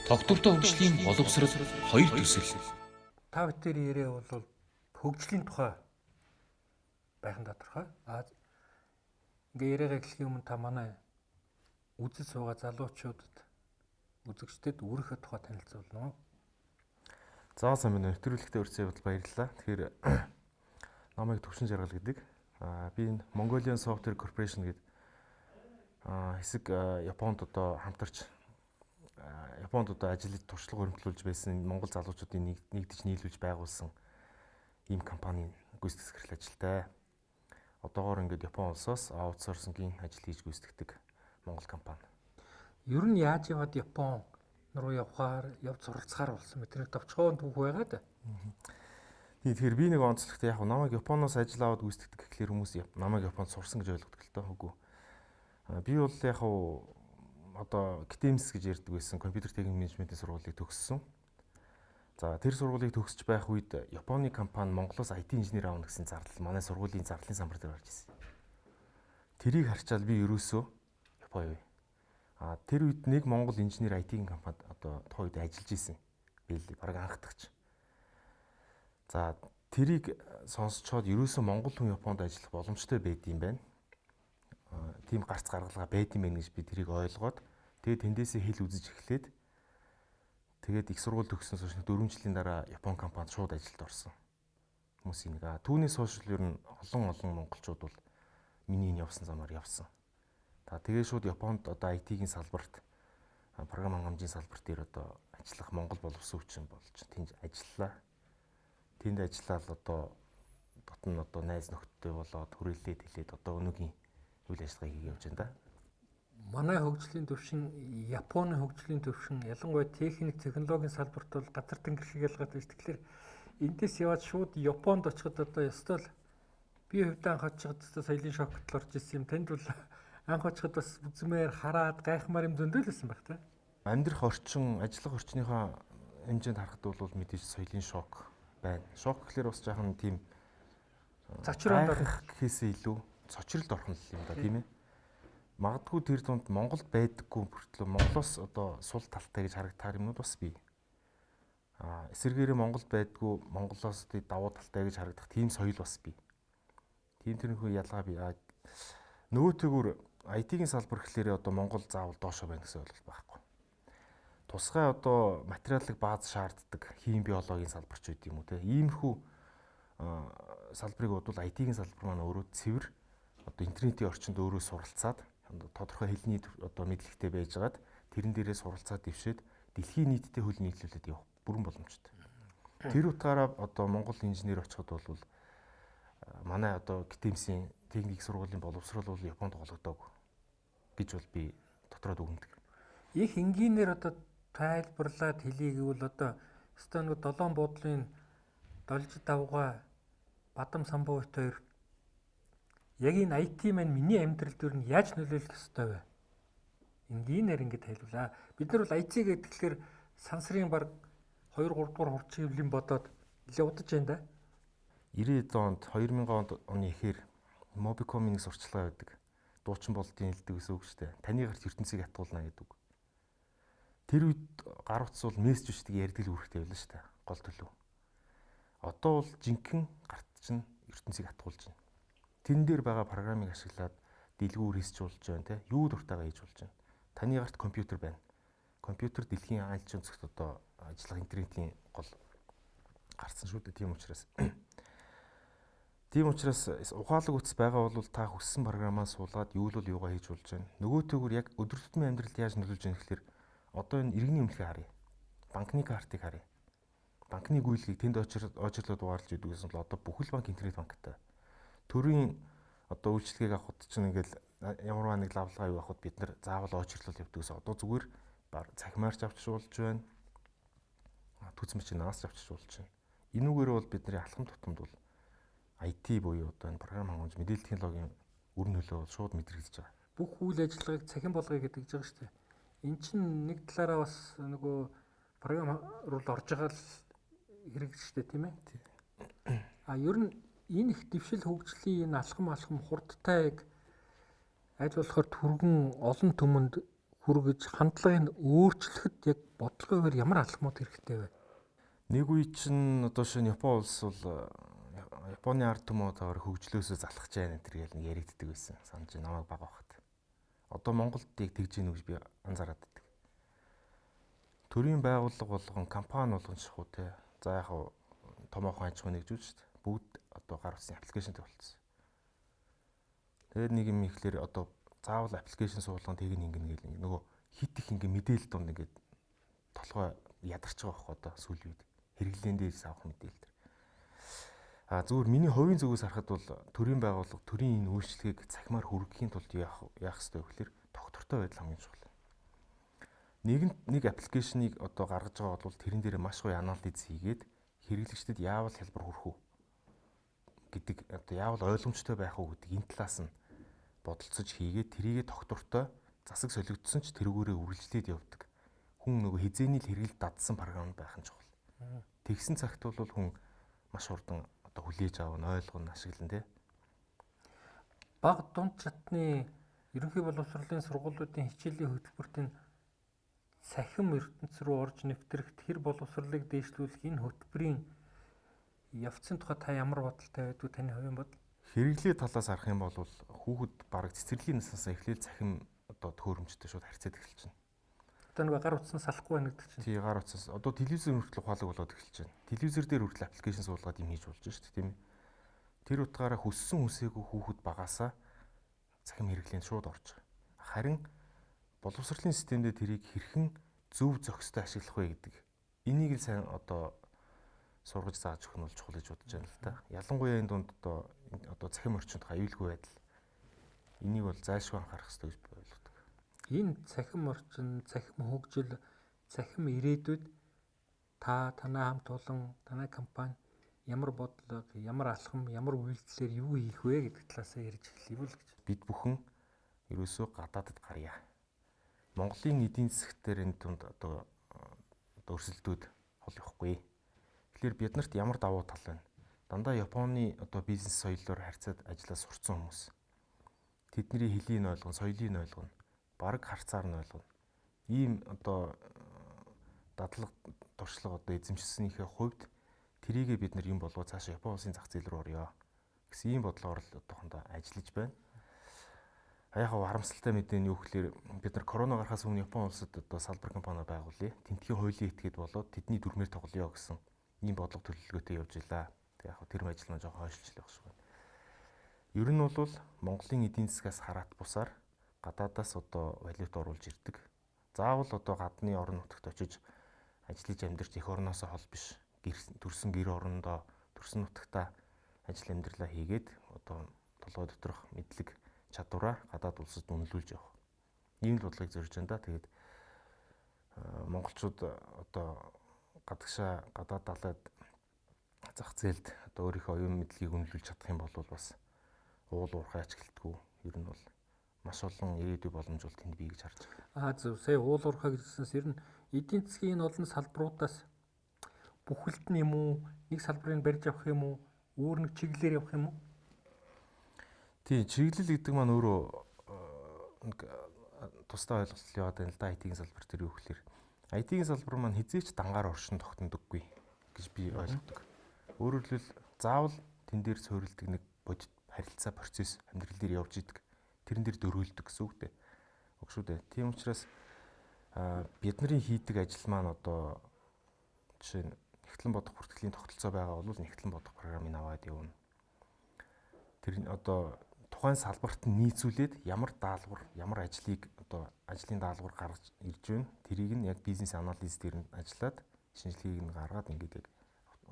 Тогтвортой хөгжлийн боловсрол хоёр төсөл. Та бүхэн яриа бол хөгжлийн тухай байхын тодорхой. Ингээ яриагаа эхлэхийн өмнө та манай үзэл суугаа залуучуудад үзэгчдэд өөрийнхөө тухай танилцуулна уу? За сайн байна. Нэвтрүүлэгтээ урьдчилан явдал баярлалаа. Тэгэхээр намайг Төвшин Жаргал гэдэг. Би энэ Mongolian Software Corporation гэдэг хэсэг Японд одоо хамтарч Японд одоо ажилд туршлага хөрөнгөлүүлж байсан Монгол залуучуудын нэгдэж нийлүүлж байгуулсан ийм компанийн гүйцэтгэх захирал ажилтай. Одоогоор ингээд Япон улсаас аутсорсингийн ажил хийж гүйцэтгэдэг Монгол компани. Ер нь яаж яваад Япон руу явж суралцахаар болсон бэ? Тэр товчхон түүх байгаа да. Тэгэхээр би нэг онцлогтой яг намайг Японоос ажил аваад гүйцэтгэдэг гэхлээр хүмүүс намайг Японд сурсан гэж ойлгодог л доо үгүй. Би бол яг одоо КТМС гэж ярьдаг байсан компьютер техник менежментийн сургуулийг төгссөн. За тэр сургуулийг төгсөж байх үед Японы компани Монголоос IT инженер аавна гэсэн зардал манай сургуулийн зардлын самбар дээр гарч ирсэн. Тэрийг харчаад би ерөөсөө Япон явъя. Тэр үед нэг Монгол инженер IT-ийн компанид одоо тухайн үед ажиллаж исэн байлээ. Бараг анхдагч. За тэрийг сонсчоод ерөөсөө Монгол хүн Японд ажиллах боломжтой байдığım байна. Тийм гарц гаргалгаа байдığım байх гэж би тэрийг ойлгоод тэгээд тэндээсээ хэл үзэж эхлээд тэгээд их сургууль төгссөн соёлын 4 жилийн дараа Япон компанид шууд ажилд орсон хүмүүсийн нэг. Түүнээс хойш ер нь олон монголчууд бол миний энэ явсан замаар явсан. Тэгээд шууд Японд одоо IT-ийн салбарт програм хангамжийн салбар дээр одоо ажиллах монгол боловсон хүчин болж тэнд ажиллаа. Тэнд ажиллаад одоо дотн одоо найз нөхдөдтэй болоод хүрээлээд хэлээд одоо өнөөгийн үйл ажиллагаа хийгээд явж байна да. Манай хөгжлийн төвшин, Японы хөгжлийн төвшин, ялангуяа техник, технологийн салбарт бол газар тэнгэр шиг ялгаад байна. Тэгэхээр эндээс яваад шууд Японд очиход одоо ёстой л би хувьдаа анх очиход соёлын шокт орж ирсэн юм. Танд бол анх очиход бас үзмээр хараад гайхмаар юм зөндөл байсан байх та. Амьдрах орчин, ажиллах орчныхоо хэмжээнд харахад бол мэдээж соёлын шок байна. Шок гэхэлэр бас жаахан тийм Цочроод орох гэхээсээ илүү цочролд орхон л юм да тийм ээ. Магадгүй тэр дунд Монголд байдаггүй бүртлөө Монголоос одоо сул талтай гэж харагдахаар юмнууд бас бий. Эсвэргээрээ Монголд байдаггүй Монголоос давуу талтай гэж харагдах тийм соёл бас бий. Тийм тэрнхүү ялгаа бий. Нөгөөтэйгүр IT-ийн салбар гэхлээрээ одоо Монгол заавал доошоо байна гэсэн ойлголт байхгүй. Тусгай одоо материалын бааз шаарддаг хим биологийн салбарч үед юм уу те. Иймэрхүү салбарыг бодвол IT-ийн салбар маань өөрөө цэвэр одоо интернетийн орчинд өөрөө суралцаад тодорхой хэлний одоо мэдлэгтэй байжгаад тэрэн дээрээ суралцаад дэвшээд дэлхийн нийтдээ хөл нийлүүлээд явах бүрэн боломжтой. Тэр утгаараа одоо Монгол инженер очиход бол манай одоо КТМС-ийн техник сургуулийн боловсрол бол Японд голгодог гэж бол би дотроо дүгнэдэг. Их энгийнээр одоо тайлбарлаад хэлий гэвэл одоо станог 7 буудлын долж давгаа Бадам Самбуут хоёр яг энэ IT маань миний амьдрал дээр нь яаж нөлөөлөх ёстой вэ? Энгийнээр ингэ тайлбарлаа. Бид нар бол IT гэхэлэр сансрын баг 2 3 дугаар хурцгийн бодоод нэлээ удаж байна да. 90-ад онд 2000 оны эхээр Mobicom-ийн сурчлагаа байдаг. Дуучин болтын хэлдэг гэсэн үг шүү дээ. Таны гарт ертөнцийг хатгуулна гэдэг үг. Тэр үед гар утас бол мессеж бичдэг ярьдаг л үүрэгтэй байлаа шүү дээ. Гол төлөв. Одоо бол жинхэнэ гарт чинь ертөнцийг хатгуулж байна. Тэн дээр байгаа програмыг ашиглаад дэлгүүр хийсч болж байна те. Юу дуртайгаа хийж болж байна. Таны гарт компьютер байна. Компьютер дэлхийн айлч өнцгт одоо ажиллах интернетийн гол гарсан шүү дээ. Тийм учраас ухаалаг үтс байгаа бол та хүссэн програмаа суулгаад юу л юугаа хийж болж байна. Нөгөөтэйгүр яг өдөр тутмын амьдралд яаж нөлөөлж байна гэхээр одоо энэ иргэний өмнөхийг харъя. Банкны картыг харъя. Банкны гүйлгийг тэнд очирлоод дугаарлаж идэв гэсэн бол одоо бүхэл банк интернет банктай. Төрийн одоо үйлчлэгийг авахд чинь ингээл ямарваа нэг лавлгаа юу авахд бид нар заавал очирлол явдаг гэсэн. Одоо зүгээр цахимаарч авчиж болж байна. Түзэн бичнээс авчиж болж байна. Энүүгээр бол бидний алхам тутамд бол IT буюу одоо энэ програм хангамж мэдээлэл технологийн үр нөлөө бол шууд мэдрэгдэж байгаа. Бүх үйл ажиллагааг цахим болгоё гэдэг жбайгаа шүү дээ. Эн чинь нэг талаараа бас нөгөө програм руу орж байгаа л хэрэг шүү дээ, тийм ээ. Ер нь энэ их дэвшил хөгжлийн энэ алхам хурдтай аль болохоор түргэн олон түмэнд хүргэж хандлагыг өөрчлөхөд яг бодлогоор ямар алхмууд хэрэгтэй вэ? Нэг үе чинь одоо шинэ Япон улс бол Японы ард түмүүдээр хөгжлөөсөө залхаж байна энэ гэж нэг яригддаг байсан. Санаж намайг бага байхад. Одоо Монголд яг тэгж ийн гэж би анзаараад байдаг. Төрийн байгууллага болгон компани болгон шахуу те. За яг томоохон аж ахуй нэгжүүл шүү дээ. Бүгд одоо гар утсны аппликейшнтэй болчихсон. Тэгээд нэг юм ихлээр одоо заавал аппликейшн суулган тийг ингэнэ гэл нөгөө хит их ингэ мэдээлэл донд ингэ толгой ядарч байгаа байхгүй одоо сүүлийн үед хэрэглэн дээрээс авах мэдээлэл. Зүгээр миний хувийн зүгээс харахад бол төрийн байгууллага төрийн энэ үйлчлэгийг цахимаар хүргэхийн тулд яах ёстой вэ гэхээр доктортой байдал хамгийн чухал. Нэг аппликейшнийг одоо гаргаж байгаа бол тэрэн дээр маш гоё анализ хийгээд хэрэглэгчдэд яавал хялбар хүрэх үү гэдэг одоо яавал ойлгомжтой байх уу гэдэг энэ талаас нь бодолцож хийгээд тэрийгэ доктортой засаг солигдсон ч тэрүүгээрээ үргэлжлээд явдаг. Хүн нөгөө хизээний л хэрэгэл дадсан програм байх нь чухал. Тэгсэн цагт бол хүн маш хурдан одоо хүлээж аавна, ойлгоно, ашиглана тий. Бага дунд чатны ерөнхий боловсролын сургуулиудын хичээлийн хөтөлбөрт нь цахим ертөнц рүү орж нэвтрэх тэр боловсролыг дээшлүүлэх энэ хөтөлбөрийн явцын тухай та ямар бодолтой байдгүй таны хувийн бодол? Хэрэглээ талаас харах юм бол хүүхэд бараг цэцэрлэгийн наснаас эхлээл цахим одоо төхөөрөмжтэй шууд харьцаад эхэлж байна. Одоо нэг гар утсан салахгүй байна гэдэг чинь. Тий, гар утсаас одоо телевизээр хүртэл ухаалаг болоод эхэлж байна. Телевизэр дээр хүртэл аппликейшн суулгаад юм хийж болж шүү дээ, тийм ээ. Тэр утгаараа хүссэн хүсээгүй хүүхэд багасаа цахим хэрэглээнд шууд орж байгаа. Харин боловсролын системдээ тэрийг хэрхэн зөв зохистой ашиглах вэ гэдэг. Энийг л сайн одоо сургаж зааж өгөх нь бол чухал гэж бодож байна л та. Ялангуяа энэ дунд одоо цахим орчинд аюулгүй байдал. Энийг бол зайлшгүй анхаарах хэрэгтэй гэж би ойлгодог. Энэ цахим орчин, цахим хөгжил, цахим ирээдүйд танай хамт олон танай компани ямар бодлого, ямар алхам, ямар үйлдэлээр юу хийх вэ гэдэг талаас нь ярьж эхлэв л гэж. Бид бүхэн ерөөсөө гадаадд гарья. Монголын эдийн засгтэр энэ тунд одоо өрсөлдөөд хол явахгүй. Тэгэхээр бид нарт ямар давуу тал байна? Дандаа Японы одоо бизнес соёлоор харьцаад ажиллаж сурцсан хүмүүс. Тэдний хэлийг ойлгоно, соёлыг ойлгоно, бараг харцаар нь ойлгоно. Ийм одоо дадлаг туршлага одоо эзэмшсэнийхээ хувьд тэрийгээ бид нар юм болгоо цаашаа Японы улсын зах зээл рүү орё гэсэн ийм бодлогоор л одоохондоо ажиллаж байна. Яг харамсалтай мэдээ нь юу гэхээр бид нар корона гарахаас өмнө Японы улсад одоо салбар компани байгуулъя. Тентгийн хуулийн этгээд болоод тэдний дүрмээр тоглоё гэсэн ийм бодлого төлөвлөгөөтэй явж илаа. Тэг яг тэр ажил маань жоохон хойшлж байх шиг байна. Ер нь бол Монголын эдийн засгаас хараат бусаар гадаадаас одоо валют оруулж ирдэг. Заавал одоо гадны орон нутагт очиж ажиллаж амьдарч эх орноосоо хол биш. Төрсэн гэр орондоо төрсэн нутагтаа ажил амьдралаа хийгээд одоо толгой доторх мэдлэг чадвараа гадаад улсад үнэлүүлж явах. Ийм л бодлогыг зорж байна да. Тэгээд монголчууд одоо гадагшаа гадаад далайд зах зээлд одоо өөрийнхөө оюун мэдлэгийг үнэлүүлж чадах юм бол бас уул уурхай ачаалтгүй. Ер нь бол маш олон ирээдүй боломж бол тэнд бий гэж харж байна. Зөв. Сая уул уурхай гэжсэнс ер нь эдийн засгийн энэ олон салбаруудаас бүхэлд нь юм уу? Нэг салбарыг барьж авах юм уу? Өөр нэг чиглэлээр явах юм уу? Тийм, чиглэл гэдэг маань өөрөө нэг тусдаа ойлголт яваад байна л да. IT-ийн салбар дээр юу гэхээр IT-ийн салбар маань хизээч дангаар оршин тогтнодоггүй гэж би ойлгодог. Өөрөөр хэлбэл заавал тэн дээр суурилдаг нэг бодит харилцаа процесс амьдрал дээр явж идэг. Тэрэн дээр дөрвөлдөг гэсэн үг дээ. Өгшүү дээ. Тийм учраас бидний хийдэг ажил маань одоо жишээ нь нэгтлэн бодох бүртгэлийн тогтолцоо байгаа бол нэгтлэн бодох програмыг аваад явна. Тэр нь одоо тухайн салбарт нийцүүлээд ямар даалгавар, ямар ажлыг одоо ажлын даалгавар гаргаж ирж байна. Тэрийг нь яг бизнес анализ дээр нь ажиллаад шинжилгээг нь гаргаад ингээд яг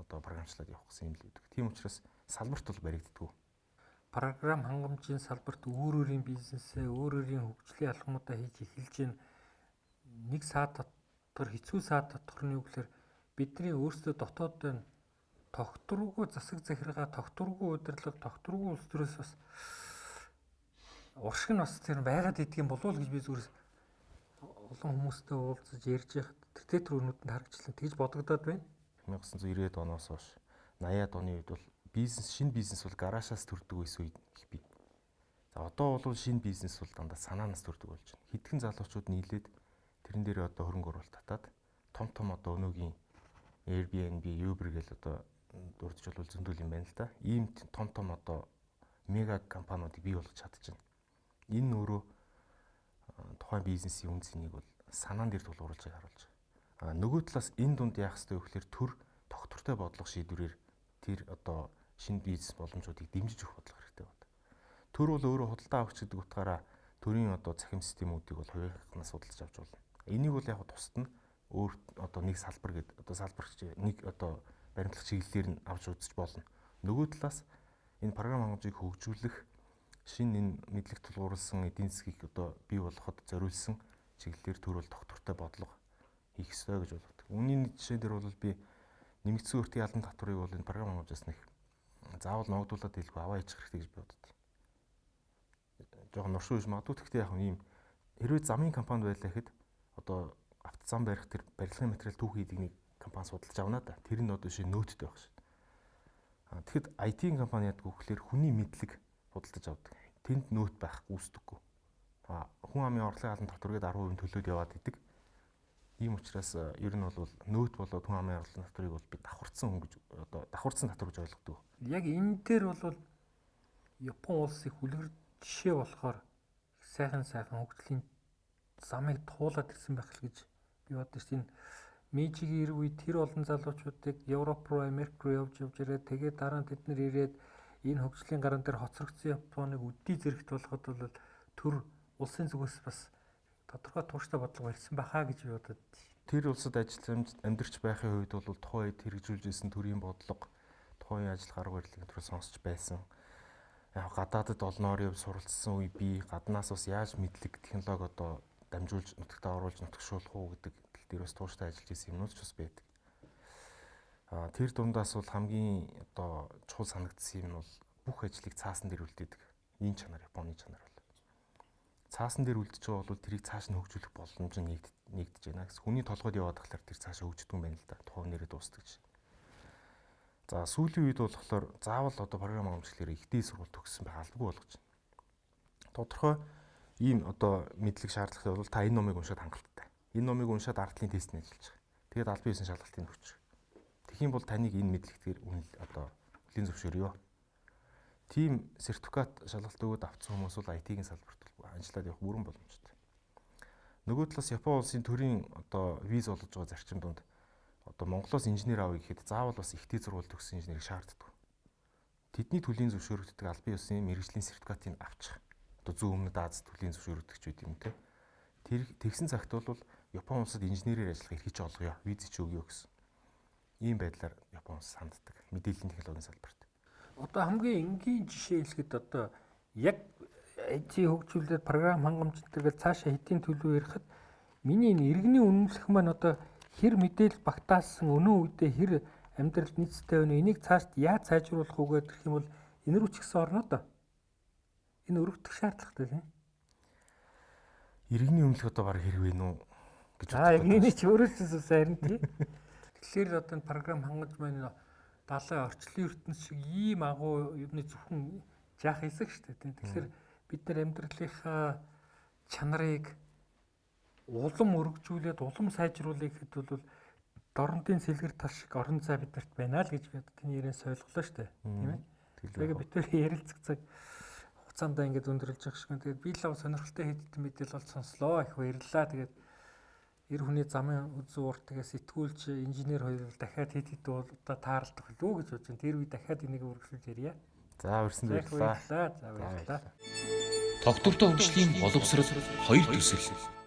одоо програмчлаад явах гэсэн юм л үүдэг. Тийм учраас салбарт бол баригддаггүй. Програм хангамжийн салбарт өөр өөрийн бизнесээ, өөр өөрийн хөгжлийн алхмуудаа хийж эхэлж байна. Нэг саад дотор хэцүү саад дотор нь юу гэхээр бидний өөрсдөө дотоод байна. Тогтворгүй засаг захиргаа, тогтворгүй удирдлага, тогтворгүй улс төрөөс бас уршиг нь бас тэр байгаад идэх юм болов уу гэж би зүгээр олон хүмүүстэй уулзаж ярьж яхад тэр өнүүдэнд харагчлаа тэгж бодогдоод байна. 1990-ад оноос хойш 80-ад оны үед бол шинэ бизнес бол гараашаас төрдөг байсан үед их бий. За одоо бол шинэ бизнес бол дандаа санаанаас төрдөг болж байна. Хэдхэн залуучууд нийлээд тэрэн дээр одоо хөрөнгө оруулалт татаад том одоо өнөөгийн Airbnb, Uber гэл одоо дурдж бол зөндөл юм байна л да. Ийм том одоо мега компаниудыг бий болгож чадчихна. Энэ өөрөө тухайн бизнесийн үн цэнийг бол санаан дээр тулгуурлаж харуулж байгаа. Нөгөө талаас энэ дунд яах ёстой вэ гэхээр төр тогтвортой бодлого шийдвэрээр тэр одоо шинэ бизнес боломжуудыг дэмжиж өгөх бодлого хэрэгтэй байна. Төр бол өөрөө худалдаа авах гэдэг утгаараа төрийн одоо цахим системүүдийг бол хувийнхнаас судалж авч болно. Энийг бол яг тусад нь өөр одоо нэг салбар гэдэг одоо салбарч нэг одоо баримтлах чиглэлээр нь авч үзэж болно. Нөгөө талаас энэ програм хангамжийг хөгжүүлэх шинэ энэ мэдлэг тулгуурласан эдийн засгийг одоо бий болгоход зориулсан чиглэлээр төр бол тогтвортой бодлого хийх ёстой гэж боддог. Үүний жишээ дээр бол би нэмэгдсэн өртгийн албан татварыг бол энэ програм хангамжаас нэг заавал ногдуулаад хэлгүй аваа ичих хэрэгтэй гэж би боддог. Жохон нуршуу биш магадгүй гэхдээ яг ийм хэрвээ замын компани байлаа гэхэд одоо автозам барих тэр барилгын материал түүхий эдийг нэг компани судалж авна да. Тэр нь одоо шинэ нөөттэй байх шин. Тэгэхэд IT компани ядг үхлээр хүний мэдлэг худалдаж авдаг. Тэнд нөөт байх гүйцэтгэхгүй. Хүн амын орлогын албан татваргээд 10% төлөөд яваад идэг. Ийм учраас ер нь бол нөөт болоод хүн амын орлогын татварыг бол би давхарцсан хүн гэж одоо давхарцсан татвар гэж ойлгодог. Яг энэ дээр бол Япон улсыг хүлгэр жишээ болохоор сайхан хөгжлийн замыг туулаад ирсэн байх л гэж би бодож байна. Мэйжигийн ирэх үед тэр олон залуучуудыг Европ руу, Америк руу явж ирээд тэгээд дараа нь тэд нар ирээд энэ хөгжлийн гаран дээр хоцрогдсон Японыг үдий зэрэгт болгоход бол төр улсын зүгээс бас тодорхой тууштай бодлого барьсан байхаа гэж би бодод. Тэр улсад ажиллаж амьдарч байхын үед бол тухайн үед хэрэгжүүлж исэн төрийн бодлого, тухайн ажил гарга барилын төрөөр сонсч байсан. Яг гадаадд олноор яв суралцсан үе би гаднаас бас яаж мэдлэг технологи одоо дамжуулж нутагт оруулж нутагшуулах уу гэдэг тал дээр бас тууштай ажиллаж исэн юмнууд ч бас байдаг. Тэр дундаас бол хамгийн одоо чухал санагдсан юм бол бүх ажлыг цаасан дээр үлдээдэг. Энэ чанар Японы чанар бол. Цаасан дээр үлдэж байгаа бол тэрийг цааш нь хөгжүүлэх боломж нь нэгдэж байна. Хүний толгойд яваад тахлаар тэр цаашаа хөгждөг юм байна л да. Тухайн нэрээ дуустдаг чинь. За сүүлийн үед болохоор заавал одоо програм хангамжлалаар ихтэй сургалт төгссөн байх албагүй болгож байна. Тодорхой ийм одоо мэдлэг шаардлагатай бол та энэ номыг уншаад хангалттай. Энэ номыг уншаад ардлын тестний ажиллаж байгаа. Тэгээд албан ёсны шалгалтыг өгч. Тэгхийн бол таныг энэ мэдлэгтэр одоо хүлийн зөвшөөрөё. Тим сертификат шалгалт өгөөд авсан хүмүүс бол IT-ийн салбарт ажиллаад явах бүрэн боломжтой. Нөгөө талаас Япон улсын төрийн одоо виз олж байгаа зарчим донд одоо Монголоос инженер авъя гэхэд заавал бас ихтэй сургууль төгссөн инженерийг шаарддаг. Тэдний төлийн зөвшөөрөгддөг албан ёсны мэргэжлийн сертификатыг авчих. Одоо зүүн өмнөд Азид төлийн зөвшөөрөгдөх ч үт юм те. Тэр тэгсэн цагт бол Япон улсад инженерээр ажиллах эрхийг ч олгоё, виз ч өгье гэсэн. Ийм байдлаар Япон улс ханддаг. Мэдээллийн технологийн салбарт. Одоо хамгийн энгийн жишээ хэлэхэд одоо яг IT хөгжүүлээд програм хангамжтай цаашаа хэдийн төлөв ярихад миний энэ иргэний үнэмлэх маань одоо хэр мэдээлэл багтаасан өнөө үедээ хэр амьдралд нийцтэй байна. Энийг цаашд яаж сайжруулах уу гэх юм бол энэ рүү ч гэсэн орно доо. Энэ өргөдөх шаардлагатай тийм. Иргэний үнэмлэх одоо баг хэрвээ нүү гэж боддог. Яг энэ ч өөрөөсөө сайрн тийм. Тэгэхээр одоо энэ програм хангаж маань далайн орчлын ертөнц шиг ийм агуу юмны зөвхөн жаах хэсэг шүү дээ тийм. Тэгэхээр бид нар амьдралынхаа чанарыг улам өргөжүүлээд улам сайжруулах гэхэд бол дорнодын сэлгэр тал шиг орон зай бидэрт байна л гэж би таны яриас ойлголоо шүү дээ тийм ээ. Тэгээд бид нар ярилцах цаг хугацаанд ингээд өндөрлж явах шиг. Тэгээд би лав сонирхолтой хэд мэдээлэл бол сонслоо. Их баярлалаа. Тэгээд эр хүний замын үзүү уртгаас сэтгүүлч инженер хоёр дахиад хэд удаа таарлах болов уу гэж бодож байна. Тэр үе дахиад энийг өргөжүүлж ярья. За өрсөн баярлалаа. За баярлалаа. Тогтвортой хөгжлийн боловсрол 2 төсөл.